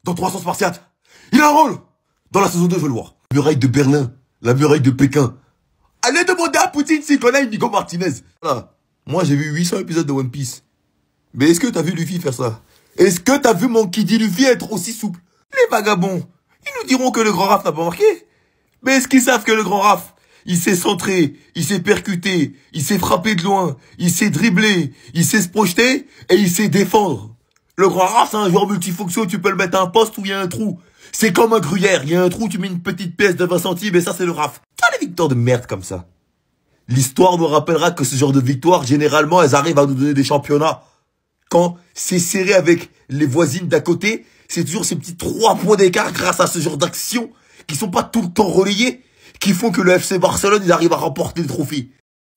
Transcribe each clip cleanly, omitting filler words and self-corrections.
dans 300 Spartiates. Il a un rôle. Dans la saison 2, je veux le voir. La muraille de Berlin, la muraille de Pékin. Allez demander à Poutine s'il connaît Inigo Martinez. Voilà. Moi, j'ai vu 800 épisodes de One Piece. Mais est-ce que t'as vu Luffy faire ça? Est-ce que t'as vu Monkey D. Luffy être aussi souple? Les vagabonds, ils nous diront que le grand Raph n'a pas marqué. Mais est-ce qu'ils savent que le grand Raph, il s'est centré, il s'est percuté, il s'est frappé de loin, il s'est dribblé, il sait se projeter et il sait défendre. Le grand Raph, c'est un joueur multifonction, tu peux le mettre à un poste où il y a un trou. C'est comme un gruyère, il y a un trou, tu mets une petite pièce de 20 centimes et ça c'est le Raph. T'as des victoires de merde comme ça. L'histoire nous rappellera que ce genre de victoires, généralement, elles arrivent à nous donner des championnats. Quand c'est serré avec les voisines d'à côté, c'est toujours ces petits 3 points d'écart grâce à ce genre d'actions qui sont pas tout le temps relayées, qui font que le FC Barcelone, il arrive à remporter le trophée.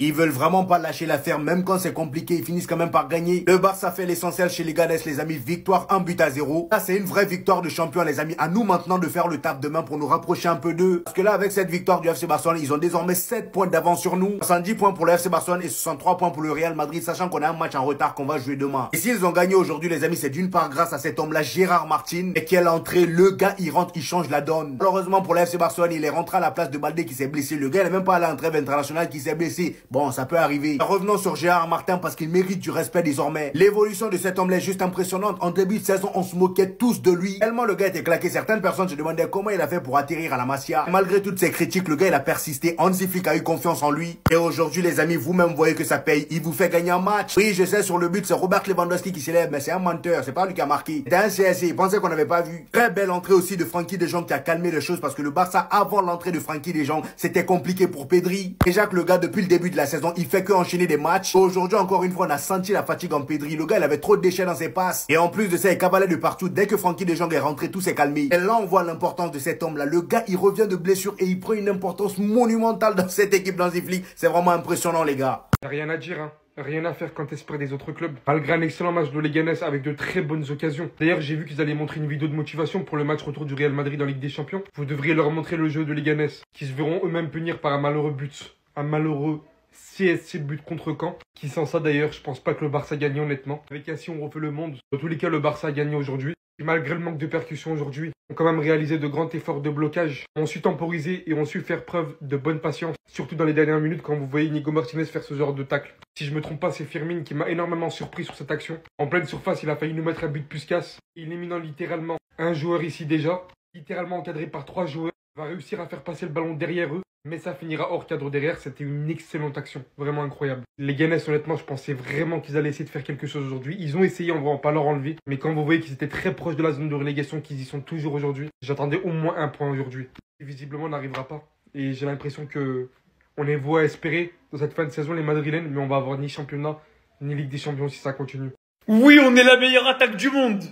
Ils veulent vraiment pas lâcher l'affaire, même quand c'est compliqué, ils finissent quand même par gagner. Le Barça fait l'essentiel chez les Ganes, les amis. Victoire 1-0. Là, c'est une vraie victoire de champion, les amis. À nous maintenant de faire le taf demain pour nous rapprocher un peu d'eux. Parce que là, avec cette victoire du FC Barcelone, ils ont désormais 7 points d'avance sur nous. 70 points pour le FC Barcelone et 63 points pour le Real Madrid, sachant qu'on a un match en retard qu'on va jouer demain. Et s'ils ont gagné aujourd'hui, les amis, c'est d'une part grâce à cet homme-là, Gérard Martin. Et quelle entrée, le gars, il rentre, il change la donne. Malheureusement pour le FC Barcelone, il est rentré à la place de Baldé qui s'est blessé. Le gars, il n'est même pas allé en trêve internationale qui s'est blessé. Bon, ça peut arriver. Revenons sur Gérard Martin parce qu'il mérite du respect désormais. L'évolution de cet homme-là est juste impressionnante. En début de saison, on se moquait tous de lui. Tellement le gars était claqué, certaines personnes se demandaient comment il a fait pour atterrir à la Masia. Et malgré toutes ces critiques, le gars il a persisté. Hansi Flick a eu confiance en lui. Et aujourd'hui les amis, vous-même voyez que ça paye. Il vous fait gagner un match. Oui, je sais, sur le but, c'est Robert Lewandowski qui s'élève, mais c'est un menteur. C'est pas lui qui a marqué. C'était un CSC, il pensait qu'on n'avait pas vu. Très belle entrée aussi de Frenkie de Jong qui a calmé les choses parce que le Barça, avant l'entrée de Frenkie de Jong, c'était compliqué pour Pedri. Déjà que le gars, depuis le début de la saison, il fait que enchaîner des matchs. Aujourd'hui, encore une fois, on a senti la fatigue en Pedri. Le gars, il avait trop de déchets dans ses passes. Et en plus de ça, il cavalait de partout. Dès que Frenkie de Jong est rentré, tout s'est calmé. Et là, on voit l'importance de cet homme-là. Le gars, il revient de blessure et il prend une importance monumentale dans cette équipe d'Hansi Flick. C'est vraiment impressionnant, les gars. Rien à dire, hein. Rien à faire quand t'espères des autres clubs. Malgré un excellent match de Leganés avec de très bonnes occasions. D'ailleurs, j'ai vu qu'ils allaient montrer une vidéo de motivation pour le match retour du Real Madrid en Ligue des Champions. Vous devriez leur montrer le jeu de Leganés, qui se verront eux-mêmes punir par un malheureux but. Un malheureux CSC but contre Caen. Qui sans ça d'ailleurs, je pense pas que le Barça a gagné honnêtement. Avec Cassie, on refait le monde. Dans tous les cas, le Barça a gagné aujourd'hui. Et malgré le manque de percussion aujourd'hui, ont quand même réalisé de grands efforts de blocage, ont su temporiser et ont su faire preuve de bonne patience, surtout dans les dernières minutes quand vous voyez Inigo Martinez faire ce genre de tacle. Si je me trompe pas, c'est Firmin qui m'a énormément surpris sur cette action. En pleine surface, il a failli nous mettre un but Puskás, éliminant littéralement un joueur ici déjà, littéralement encadré par 3 joueurs, va réussir à faire passer le ballon derrière eux. Mais ça finira hors cadre derrière, c'était une excellente action, vraiment incroyable. Les Ganes, honnêtement, je pensais vraiment qu'ils allaient essayer de faire quelque chose aujourd'hui. Ils ont essayé, on va pas leur enlever. Mais quand vous voyez qu'ils étaient très proches de la zone de relégation, qu'ils y sont toujours aujourd'hui, j'attendais au moins un point aujourd'hui. Et visiblement, on n'arrivera pas. Et j'ai l'impression que on est voué à espérer dans cette fin de saison les Madrilènes, mais on va avoir ni championnat, ni Ligue des Champions si ça continue. Oui, on est la meilleure attaque du monde.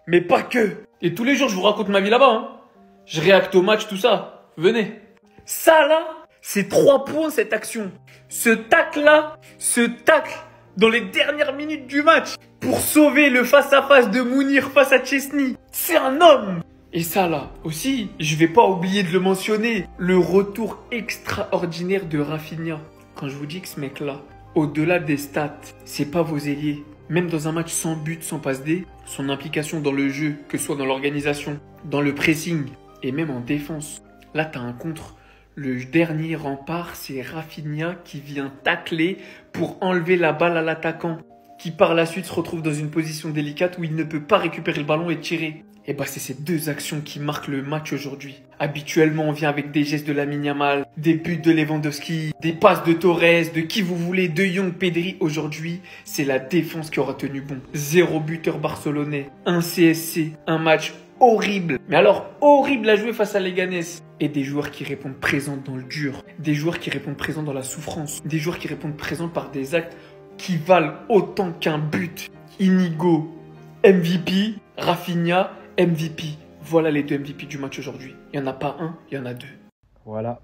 Mais pas que. Et tous les jours, je vous raconte ma vie là-bas, hein. Je réacte au match, tout ça. Venez. Ça là, c'est 3 points cette action. Ce tacle là, ce tacle dans les dernières minutes du match pour sauver le face-à-face de Mounir face à Chesney. C'est un homme. Et ça là aussi, je vais pas oublier de le mentionner, le retour extraordinaire de Rafinha. Quand je vous dis que ce mec là, au-delà des stats, c'est pas vos ailiers. Même dans un match sans but, sans passe D, son implication dans le jeu, que ce soit dans l'organisation, dans le pressing et même en défense. Là, t'as un contre. Le dernier rempart, c'est Rafinha qui vient tacler pour enlever la balle à l'attaquant, qui par la suite se retrouve dans une position délicate où il ne peut pas récupérer le ballon et tirer. Et bah c'est ces 2 actions qui marquent le match aujourd'hui. Habituellement, on vient avec des gestes de Lamine Yamal, des buts de Lewandowski, des passes de Torres, de qui vous voulez, de Jong, Pedri. Aujourd'hui, c'est la défense qui aura tenu bon. 0 buteur barcelonais, 1 CSC, un match horrible. Mais alors, horrible à jouer face à Leganés. Et des joueurs qui répondent présents dans le dur. Des joueurs qui répondent présents dans la souffrance. Des joueurs qui répondent présents par des actes qui valent autant qu'un but. Inigo, MVP. Rafinha, MVP. Voilà les 2 MVP du match aujourd'hui. Il n'y en a pas un, il y en a 2. Voilà.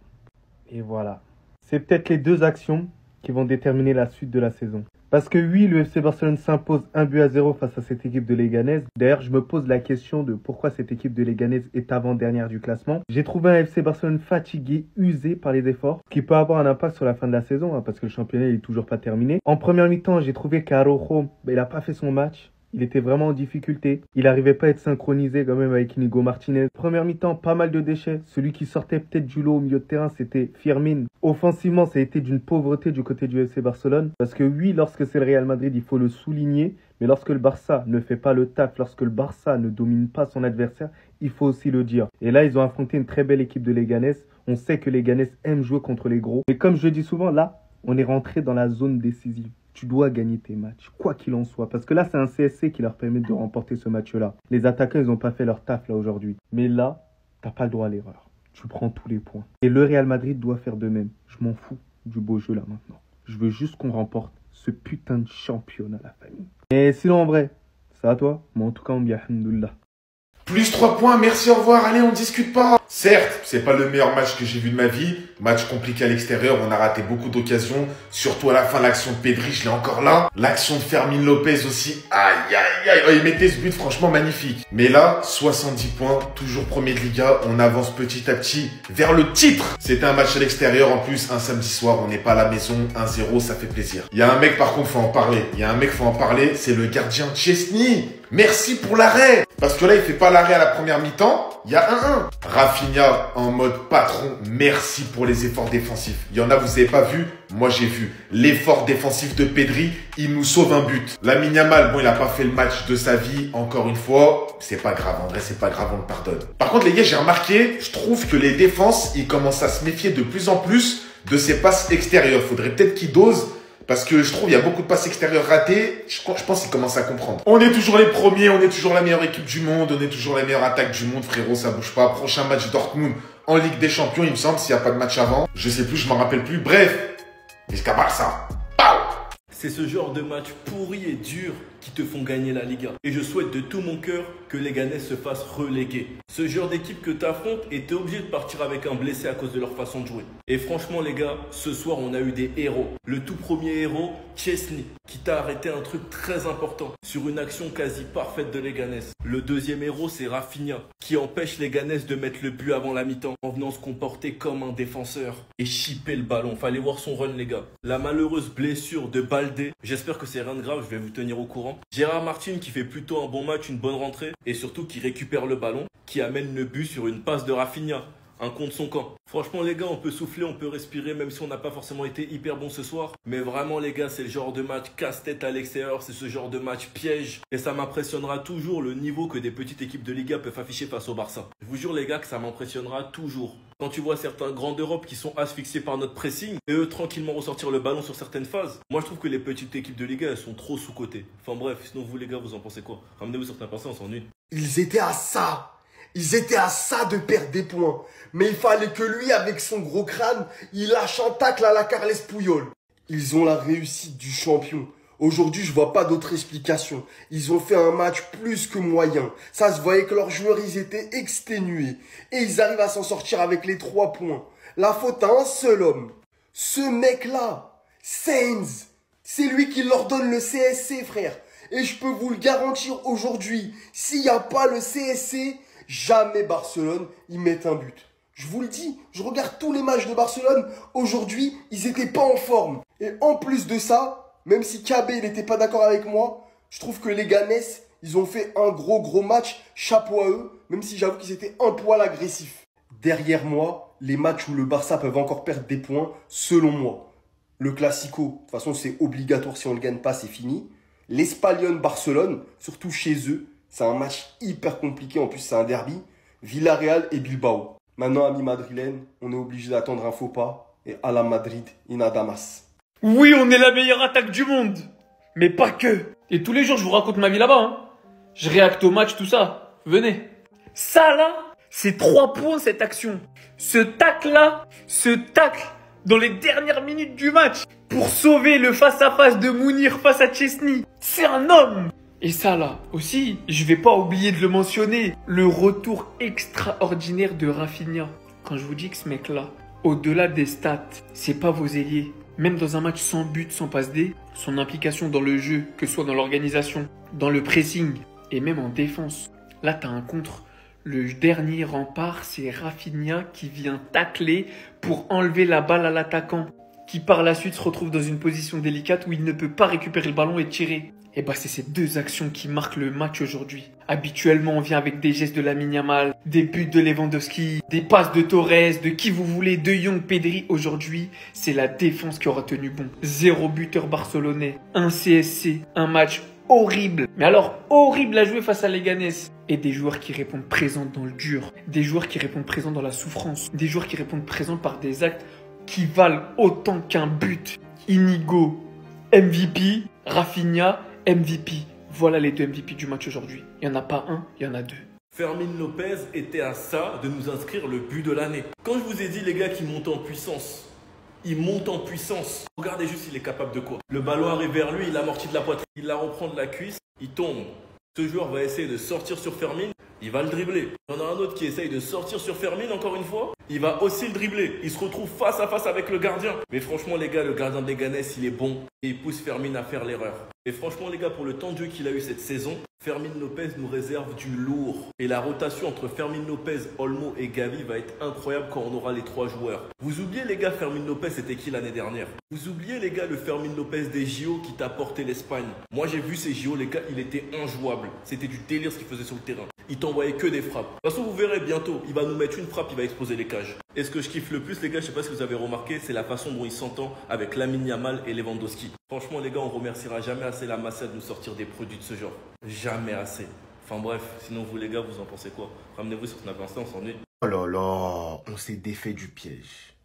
Et voilà. C'est peut-être les 2 actions qui vont déterminer la suite de la saison. Parce que oui, le FC Barcelone s'impose 1-0 face à cette équipe de Leganés. D'ailleurs, je me pose la question de pourquoi cette équipe de Leganés est avant-dernière du classement. J'ai trouvé un FC Barcelone fatigué, usé par les efforts, ce qui peut avoir un impact sur la fin de la saison, hein, parce que le championnat n'est toujours pas terminé. En première mi-temps, j'ai trouvé qu'Araujo, il n'a pas fait son match. Il était vraiment en difficulté. Il n'arrivait pas à être synchronisé quand même avec Inigo Martinez. Première mi-temps, pas mal de déchets. Celui qui sortait peut-être du lot au milieu de terrain, c'était Firmin. Offensivement, ça a été d'une pauvreté du côté du FC Barcelone. Parce que oui, lorsque c'est le Real Madrid, il faut le souligner. Mais lorsque le Barça ne fait pas le taf, lorsque le Barça ne domine pas son adversaire, il faut aussi le dire. Et là, ils ont affronté une très belle équipe de Leganés. On sait que Leganés aime jouer contre les gros. Et comme je le dis souvent, là, on est rentré dans la zone décisive. Tu dois gagner tes matchs, quoi qu'il en soit. Parce que là, c'est un CSC qui leur permet de remporter ce match-là. Les attaquants, ils n'ont pas fait leur taf là aujourd'hui. Mais là, t'as pas le droit à l'erreur. Tu prends tous les points. Et le Real Madrid doit faire de même. Je m'en fous du beau jeu là maintenant. Je veux juste qu'on remporte ce putain de championnat, la famille. Et sinon, en vrai, c'est à toi. Moi, en tout cas, on dit alhamdoulilah. Plus 3 points, merci, au revoir, allez, on discute pas. Certes, c'est pas le meilleur match que j'ai vu de ma vie. Match compliqué à l'extérieur, on a raté beaucoup d'occasions. Surtout à la fin, l'action de Pedri, je l'ai encore là. L'action de Fermin Lopez aussi. Aïe, aïe, aïe. Oh, il mettait ce but, franchement magnifique. Mais là, 70 points, toujours premier de Liga. On avance petit à petit vers le titre. C'était un match à l'extérieur, en plus, un samedi soir. On n'est pas à la maison, 1-0, ça fait plaisir. Il y a un mec, par contre, faut en parler. C'est le gardien Chesney. Merci pour l'arrêt. Parce que là, il fait pas l'arrêt à la première mi-temps. Il y a 1-1. Rafinha en mode patron. Merci pour les efforts défensifs. Il y en a, vous avez pas vu. Moi, j'ai vu. L'effort défensif de Pedri, il nous sauve un but. Lamine Yamal, bon, il a pas fait le match de sa vie. Encore une fois, c'est pas grave. En vrai, c'est pas grave, on le pardonne. Par contre, les gars, j'ai remarqué, je trouve que les défenses, ils commencent à se méfier de plus en plus de ces passes extérieures. Faudrait peut-être qu'ils dosent. Parce que je trouve qu'il y a beaucoup de passes extérieures ratées. Je pense qu'ils commencent à comprendre. On est toujours les premiers, on est toujours la meilleure équipe du monde, on est toujours la meilleure attaque du monde, frérot, ça bouge pas. Prochain match Dortmund en Ligue des Champions, il me semble, s'il n'y a pas de match avant. Je sais plus, je m'en rappelle plus. Bref, jusqu'à Barça. Pau! C'est ce genre de match pourri et dur qui te font gagner la Liga. Et je souhaite de tout mon cœur que les Leganés se fassent reléguer. Ce genre d'équipe que tu affrontes et t'es obligé de partir avec un blessé à cause de leur façon de jouer. Et franchement les gars, ce soir on a eu des héros. Le tout premier héros, Chesney, qui t'a arrêté un truc très important sur une action quasi parfaite de Leganés. Le deuxième héros, c'est Rafinha, qui empêche Leganés de mettre le but avant la mi-temps en venant se comporter comme un défenseur et chipper le ballon. Fallait voir son run les gars. La malheureuse blessure de Baldé, j'espère que c'est rien de grave, je vais vous tenir au courant. Gérard Martin qui fait plutôt un bon match, une bonne rentrée et surtout qui récupère le ballon, qui amène le but sur une passe de Rafinha. Un contre son camp. Franchement les gars, on peut souffler, on peut respirer même si on n'a pas forcément été hyper bon ce soir. Mais vraiment les gars, c'est le genre de match casse-tête à l'extérieur, c'est ce genre de match piège. Et ça m'impressionnera toujours le niveau que des petites équipes de Liga peuvent afficher face au Barça. Je vous jure les gars que ça m'impressionnera toujours. Quand tu vois certains grands d'Europe qui sont asphyxiés par notre pressing et eux tranquillement ressortir le ballon sur certaines phases. Moi je trouve que les petites équipes de Liga elles sont trop sous-cotées. Enfin bref, sinon vous les gars vous en pensez quoi? Ramenez-vous certains passés, on s'ennuie. Ils étaient à ça. Ils étaient à ça de perdre des points. Mais il fallait que lui, avec son gros crâne, il lâche un tacle à la Carles Puyol. Ils ont la réussite du champion. Aujourd'hui, je vois pas d'autre explication. Ils ont fait un match plus que moyen. Ça se voyait que leurs joueurs, ils étaient exténués. Et ils arrivent à s'en sortir avec les 3 points. La faute à un seul homme. Ce mec-là, Sainz, c'est lui qui leur donne le CSC, frère. Et je peux vous le garantir aujourd'hui, s'il n'y a pas le CSC, jamais Barcelone, ils mettent un but. Je vous le dis, je regarde tous les matchs de Barcelone. Aujourd'hui, ils n'étaient pas en forme. Et en plus de ça, même si KB n'était pas d'accord avec moi, je trouve que les Leganés, ils ont fait un gros match. Chapeau à eux, même si j'avoue qu'ils étaient un poil agressifs. Derrière moi, les matchs où le Barça peuvent encore perdre des points, selon moi. Le Classico, de toute façon, c'est obligatoire. Si on ne le gagne pas, c'est fini. L'Espanyol-Barcelone, surtout chez eux, c'est un match hyper compliqué. En plus, c'est un derby. Villarreal et Bilbao. Maintenant, amis madrilènes, on est obligé d'attendre un faux pas. Et à la Madrid, Inadamas. Oui, on est la meilleure attaque du monde. Mais pas que. Et tous les jours, je vous raconte ma vie là-bas. Hein. Je réacte au match, tout ça. Venez. Ça là, c'est 3 points cette action. Ce tacle-là, dans les dernières minutes du match, pour sauver le face-à-face de Mounir face à Chesney. C'est un homme. Et ça là, aussi, je vais pas oublier de le mentionner, le retour extraordinaire de Rafinha. Quand je vous dis que ce mec-là, au-delà des stats, c'est pas vos ailiers. Même dans un match sans but, sans passe D, son implication dans le jeu, que ce soit dans l'organisation, dans le pressing et même en défense. Là, t'as un contre. Le dernier rempart, c'est Rafinha qui vient tacler pour enlever la balle à l'attaquant, qui par la suite se retrouve dans une position délicate où il ne peut pas récupérer le ballon et tirer. Et bah c'est ces deux actions qui marquent le match aujourd'hui. Habituellement, on vient avec des gestes de Lamine Yamal, des buts de Lewandowski, des passes de Torres, de qui vous voulez, de Young, Pedri. Aujourd'hui, c'est la défense qui aura tenu bon. 0 buteur barcelonais, 1 CSC, un match horrible. Mais alors, horrible à jouer face à Leganés. Et des joueurs qui répondent présents dans le dur, des joueurs qui répondent présents dans la souffrance, des joueurs qui répondent présents par des actes qui valent autant qu'un but. Inigo, MVP, Rafinha, MVP. Voilà les deux MVP du match aujourd'hui. Il n'y en a pas un, il y en a deux. Fermin Lopez était à ça de nous inscrire le but de l'année. Quand je vous ai dit les gars qui montent en puissance, il monte en puissance. Regardez juste il est capable de quoi. Le ballon arrive vers lui, il amortit de la poitrine, il la reprend de la cuisse, il tombe. Ce joueur va essayer de sortir sur Fermin, il va le dribbler. Il y en a un autre qui essaye de sortir sur Fermin encore une fois, il va aussi le dribbler. Il se retrouve face à face avec le gardien. Mais franchement les gars, le gardien de Leganés, il est bon et il pousse Fermin à faire l'erreur. Et franchement les gars, pour le temps de jeu qu'il a eu cette saison, Fermin Lopez nous réserve du lourd. Et la rotation entre Fermin Lopez, Olmo et Gavi va être incroyable quand on aura les trois joueurs. Vous oubliez les gars, Fermin Lopez c'était qui l'année dernière? Vous oubliez les gars le Fermin Lopez des JO qui t'a porté l'Espagne? Moi j'ai vu ces JO les gars, il était injouable. C'était du délire ce qu'il faisait sur le terrain. Il t'envoyait que des frappes. De toute façon vous verrez bientôt, il va nous mettre une frappe, il va exploser les cages. Et ce que je kiffe le plus les gars, je sais pas si vous avez remarqué, c'est la façon dont il s'entend avec Lamine Yamal et Lewandowski. Franchement les gars, on remerciera jamais assez la Masia de nous sortir des produits de ce genre. Jamais assez. Enfin bref, sinon vous les gars, vous en pensez quoi? Ramenez-vous sur Snap Insta, on s'ennuie. Oh là là, on s'est défait du piège.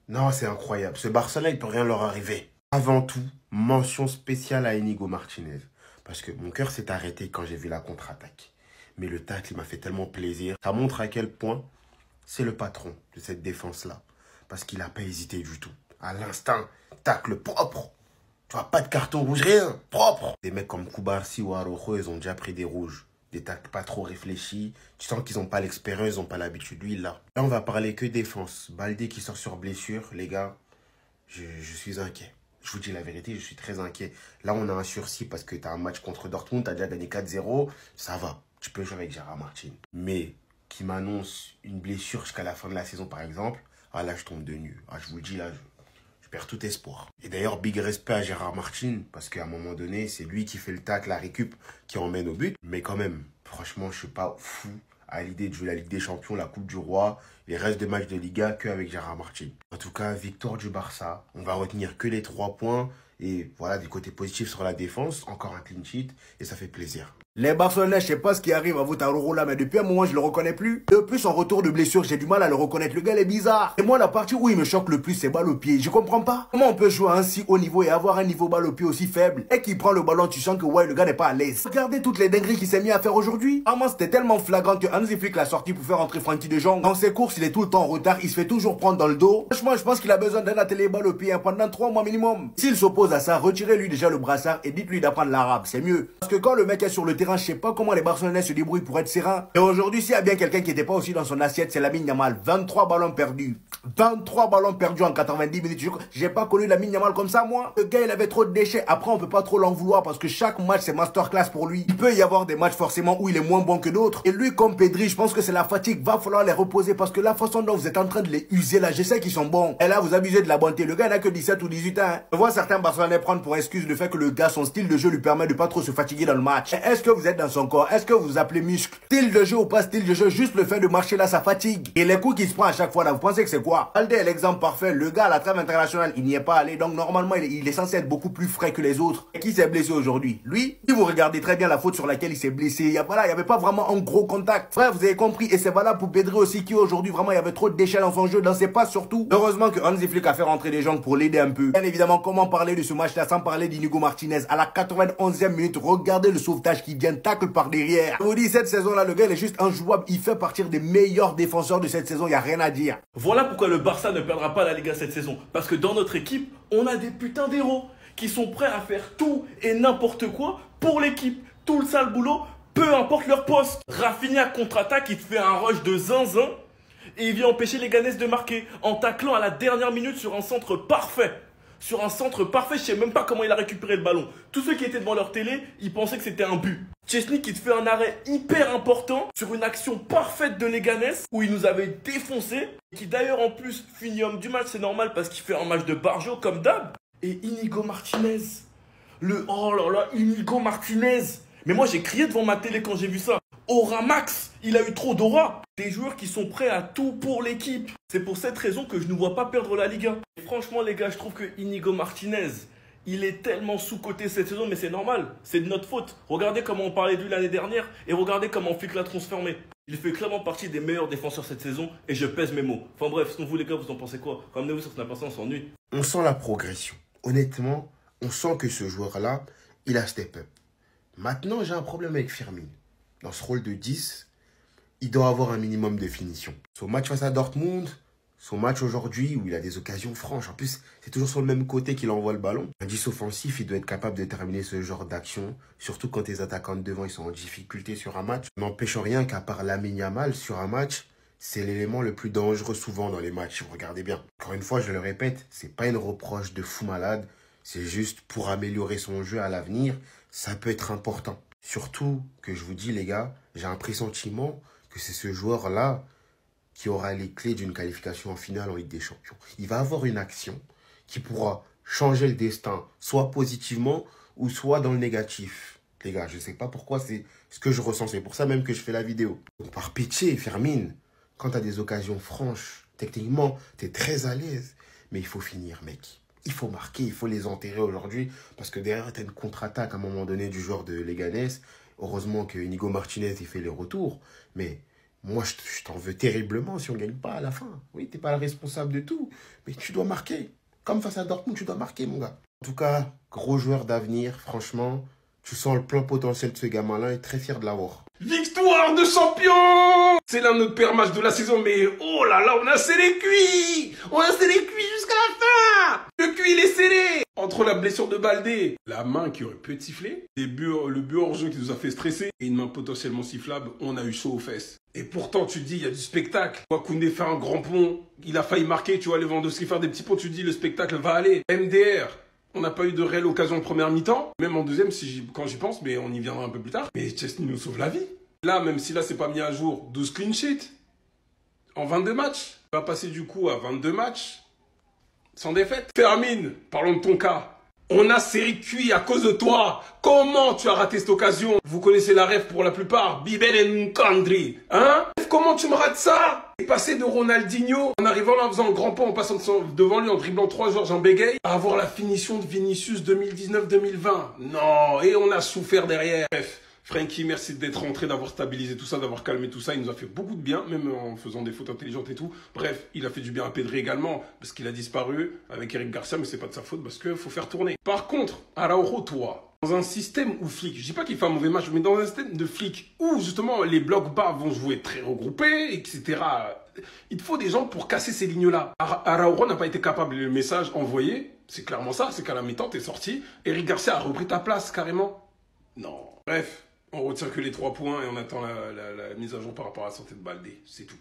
Non, c'est incroyable. Ce Barça-là, il peut rien leur arriver. Avant tout, mention spéciale à Inigo Martinez. Parce que mon cœur s'est arrêté quand j'ai vu la contre-attaque. Mais le tacle, il m'a fait tellement plaisir. Ça montre à quel point c'est le patron de cette défense-là. Parce qu'il n'a pas hésité du tout. À l'instinct, tacle propre. Tu vois, pas de carton rouge, rien. Propre. Des mecs comme Koubarsi ou Araujo, ils ont déjà pris des rouges. Des tacles pas trop réfléchis. Tu sens qu'ils n'ont pas l'expérience, ils n'ont pas l'habitude. Lui, là. Là, on va parler que défense. Baldé qui sort sur blessure. Les gars, je suis inquiet. Je vous dis la vérité, je suis très inquiet. Là, on a un sursis parce que tu as un match contre Dortmund. Tu as déjà gagné 4-0. Ça va. Tu peux jouer avec Gérard Martin. Mais qui m'annonce une blessure jusqu'à la fin de la saison, par exemple. Ah là, je tombe de nu. Ah, je vous le dis, là, je perds tout espoir. Et d'ailleurs, big respect à Gérard Martin, parce qu'à un moment donné, c'est lui qui fait le tacle, la récup, qui emmène au but. Mais quand même, franchement, je suis pas fou à l'idée de jouer la Ligue des Champions, la Coupe du Roi, les restes de matchs de Liga qu'avec Gérard Martin. En tout cas, victoire du Barça. On va retenir que les 3 points. Et voilà, du côté positif sur la défense, encore un clean sheet, et ça fait plaisir. Les Barcelonais, je sais pas ce qui arrive à Votaroro là, mais depuis un moment, je le reconnais plus. Depuis son retour de blessure, j'ai du mal à le reconnaître. Le gars, il est bizarre. Et moi, la partie où il me choque le plus, c'est balle au pied. Je comprends pas. Comment on peut jouer à un si haut niveau et avoir un niveau balle au pied aussi faible? Et qu'il prend le ballon, tu sens que ouais, le gars n'est pas à l'aise. Regardez toutes les dingueries qu'il s'est mis à faire aujourd'hui. Vraiment, c'était tellement flagrant que Hansi Flick l'a sorti pour faire entrer Frankie de Jong. Dans ses courses, il est tout le temps en retard. Il se fait toujours prendre dans le dos. Franchement, je pense qu'il a besoin d'un atelier balle au pied pendant 3 mois minimum. S'il s'oppose à ça, retirez-lui déjà le brassard et dites-lui d'apprendre l'arabe. C'est mieux. Parce que quand le mec est sur le terrain, je sais pas comment les Barcelonais se débrouillent pour être serein. Et aujourd'hui, s'il y a bien quelqu'un qui n'était pas aussi dans son assiette, c'est Lamine Yamal. 23 ballons perdus. 23 ballons perdus en 90 minutes. J'ai pas connu Lamine Yamal comme ça, moi. Le gars, il avait trop de déchets. Après, on peut pas trop l'en vouloir parce que chaque match, c'est masterclass pour lui. Il peut y avoir des matchs forcément où il est moins bon que d'autres. Et lui, comme Pedri, je pense que c'est la fatigue. Va falloir les reposer parce que la façon dont vous êtes en train de les user là, je sais qu'ils sont bons. Et là, vous abusez de la bonté. Le gars n'a que 17 ou 18 ans. Hein. Je vois certains Barcelonais prendre pour excuse le fait que le gars, son style de jeu lui permet de pas trop se fatiguer dans le match. Est-ce que vous êtes dans son corps? Est-ce que vous appelez muscle? Style de jeu ou pas style de jeu, juste le fait de marcher là, ça fatigue. Et les coups qu'il se prend à chaque fois là, vous pensez que c'est quoi? Baldé est l'exemple parfait. Le gars à la trêve internationale, il n'y est pas allé. Donc normalement, il est censé être beaucoup plus frais que les autres. Et qui s'est blessé aujourd'hui? Lui, si vous regardez très bien la faute sur laquelle il s'est blessé, il y avait pas vraiment un gros contact. Frère, vous avez compris. Et c'est valable pour Pedri aussi qui aujourd'hui, vraiment, il y avait trop de déchets dans son jeu, dans ses passes surtout. Heureusement que Hansi Flick a fait rentrer des gens pour l'aider un peu. Bien évidemment, comment parler de ce match-là sans parler d'Inigo Martinez? À la 91e minute, regardez le sauvetage qui vient tacle par derrière. Je vous dis, cette saison-là, le gars, il est juste injouable. Il fait partir des meilleurs défenseurs de cette saison. Il n'y a rien à dire. Voilà pourquoi le Barça ne perdra pas la Liga cette saison. Parce que dans notre équipe, on a des putains d'héros qui sont prêts à faire tout et n'importe quoi pour l'équipe. Tout le sale boulot, peu importe leur poste. Rafinha contre-attaque, il te fait un rush de zinzin et il vient empêcher les Leganés de marquer en taclant à la dernière minute sur un centre parfait. sur un centre parfait, je sais même pas comment il a récupéré le ballon. Tous ceux qui étaient devant leur télé, ils pensaient que c'était un but. Chesney qui te fait un arrêt hyper important sur une action parfaite de Leganés où il nous avait défoncé. Qui d'ailleurs en plus finit homme du match, c'est normal parce qu'il fait un match de barjo comme d'hab. Et Inigo Martinez. Oh là là, Inigo Martinez. Mais moi j'ai crié devant ma télé quand j'ai vu ça. Aura max, il a eu trop d'aura. Des joueurs qui sont prêts à tout pour l'équipe. C'est pour cette raison que je ne vois pas perdre la Liga. Et franchement les gars, je trouve que Inigo Martinez, il est tellement sous-coté cette saison, mais c'est normal, c'est de notre faute. Regardez comment on parlait de lui l'année dernière et regardez comment on fait que la transformer. Il fait clairement partie des meilleurs défenseurs cette saison et je pèse mes mots. Enfin bref, sinon vous les gars, vous en pensez quoi? Ramenez-vous sur Snap, on s'ennuie. On sent la progression. Honnêtement, on sent que ce joueur-là, il a step up. Maintenant, j'ai un problème avec Firmine. Dans ce rôle de 10, il doit avoir un minimum de finition. Son match face à Dortmund, son match aujourd'hui où il a des occasions franches. En plus, c'est toujours sur le même côté qu'il envoie le ballon. Un 10 offensif, il doit être capable de terminer ce genre d'action. Surtout quand tes attaquants de devant ils sont en difficulté sur un match. N'empêche rien qu'à part Lamine Yamal sur un match, c'est l'élément le plus dangereux souvent dans les matchs. Regardez bien. Encore une fois, je le répète, c'est pas une reproche de fou malade. C'est juste pour améliorer son jeu à l'avenir. Ça peut être important. Surtout que je vous dis les gars, j'ai un pressentiment que c'est ce joueur-là qui aura les clés d'une qualification en finale en Ligue des Champions. Il va avoir une action qui pourra changer le destin, soit positivement ou soit dans le négatif. Les gars, je ne sais pas pourquoi, c'est ce que je ressens. C'est pour ça même que je fais la vidéo. Donc, par pitié, Firmine, quand tu as des occasions franches, techniquement, tu es très à l'aise. Mais il faut finir, mec. Il faut marquer, il faut les enterrer aujourd'hui. Parce que derrière, tu as une contre-attaque à un moment donné du joueur de Leganés. Heureusement que Inigo Martinez, il fait les retours. Mais moi, je t'en veux terriblement si on ne gagne pas à la fin. Oui, tu n'es pas le responsable de tout. Mais tu dois marquer. Comme face à Dortmund, tu dois marquer, mon gars. En tout cas, gros joueur d'avenir, franchement. Tu sens le plein potentiel de ce gamin-là et très fier de l'avoir. Victoire de champion! C'est là notre pire match de la saison, mais oh là là, on a scellé le cuit! On a scellé le cuit jusqu'à la fin! Le cuit, il est scellé! Entre la blessure de Baldé, la main qui aurait pu être sifflée, le but hors jeu qui nous a fait stresser, et une main potentiellement sifflable, on a eu chaud aux fesses. Et pourtant, tu te dis, il y a du spectacle. Koundé fait un grand pont, il a failli marquer, tu vois, Lewandowski faire des petits ponts, tu te dis, le spectacle va aller. MDR. On n'a pas eu de réelle occasion en première mi-temps, même en deuxième quand j'y pense, mais on y viendra un peu plus tard. Mais Chesney nous sauve la vie. Là, même si là, c'est pas mis à jour, 12 clean sheets en 22 matchs. On va passer du coup à 22 matchs sans défaite. Firmine, parlons de ton cas. On a série cuit à cause de toi. Comment tu as raté cette occasion? Vous connaissez la ref pour la plupart. Bibel Country. Hein? Comment tu me rates ça? Et passer de Ronaldinho, en arrivant là en faisant le grand pont, en passant devant lui, en dribblant 3 joueurs, Jean Bégaye, à avoir la finition de Vinicius 2019-2020. Non, et on a souffert derrière. Bref, Frenkie, merci d'être rentré, d'avoir stabilisé tout ça, d'avoir calmé tout ça. Il nous a fait beaucoup de bien, même en faisant des fautes intelligentes et tout. Bref, il a fait du bien à Pedri également, parce qu'il a disparu avec Eric Garcia, mais c'est pas de sa faute, parce qu'il faut faire tourner. Par contre, Araujo, toi, dans un système où flic, je dis pas qu'il fait un mauvais match, mais dans un système de flic où justement les blocs bas vont jouer très regroupés, etc. Il te faut des gens pour casser ces lignes-là. Araujo n'a pas été capable, le message envoyé, c'est clairement ça, c'est qu'à la mi-temps, t'es sorti, Eric Garcia a repris ta place carrément. Non. Bref, on retient que les 3 points et on attend la mise à jour par rapport à la santé de Baldé, c'est tout.